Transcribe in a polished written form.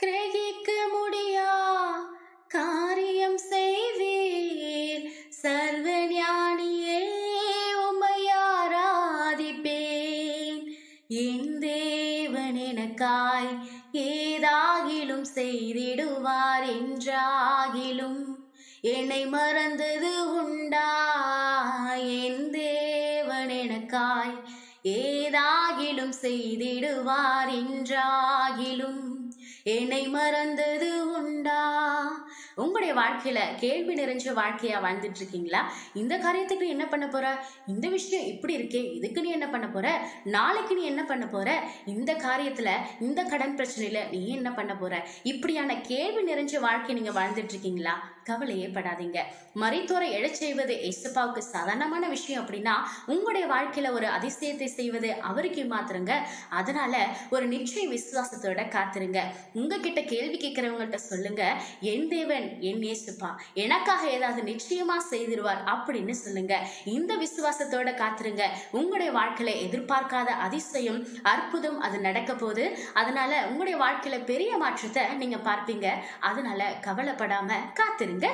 கிரகிக்க முடியா காரியம் செய்வீர் சர்வஞானியே, உம்மை ஆராதிப்பேன். என் தேவன் எனக்காய் ஏதாகிலும் செய்திடுவார் என்றாகிலும் என்னை மறந்தது உண்டா? என் தேவன் எனக்காய் ஏதாகிலும் செய்திடுவார் என்றாகிலும் என்னை மறந்தது உண்டா? உங்களுடைய வாழ்க்கையில கேள்வி நிறைஞ்ச வாழ்க்கையா வாழ்ந்துட்டு இருக்கீங்களா? இந்த காரியத்துக்கு நீ என்ன பண்ண போற? இந்த விஷயம் இப்படி இருக்கே, இதுக்கு நீ என்ன பண்ண போற? நாளைக்கு நீ என்ன பண்ண போற? இந்த காரியத்துல, இந்த கடன் பிரச்சனையில நீ என்ன பண்ண போற? இப்படியான கேள்வி நிறைஞ்ச வாழ்க்கை நீங்க வாழ்ந்துட்டு இருக்கீங்களா? கவலையே படாதீங்க. மரித்தோரை எழச் செய்வது ஏசப்பாவுக்கு சாதாரணமான விஷயம் அப்படின்னா, உங்களுடைய வாழ்க்கையில ஒரு அதிசயத்தை செய்வது அவருக்கு மாத்திரங்க. அதனால ஒரு நிச்சய விசுவாசத்தோட காத்துருங்க. உங்ககிட்ட கேள்வி கேட்கிறவங்கள்ட்ட சொல்லுங்க, என் தேவன் என் ஏசப்பா எனக்காக ஏதாவது நிச்சயமா செய்திருவார் அப்படின்னு சொல்லுங்க. இந்த விசுவாசத்தோட காத்துருங்க. உங்களுடைய வாழ்க்கையில எதிர்பார்க்காத அதிசயம், அற்புதம் அது நடக்க போகுது. அதனால உங்களுடைய வாழ்க்கையில பெரிய மாற்றத்தை நீங்க பார்ப்பீங்க. அதனால கவலைப்படாம காத்துருங்க.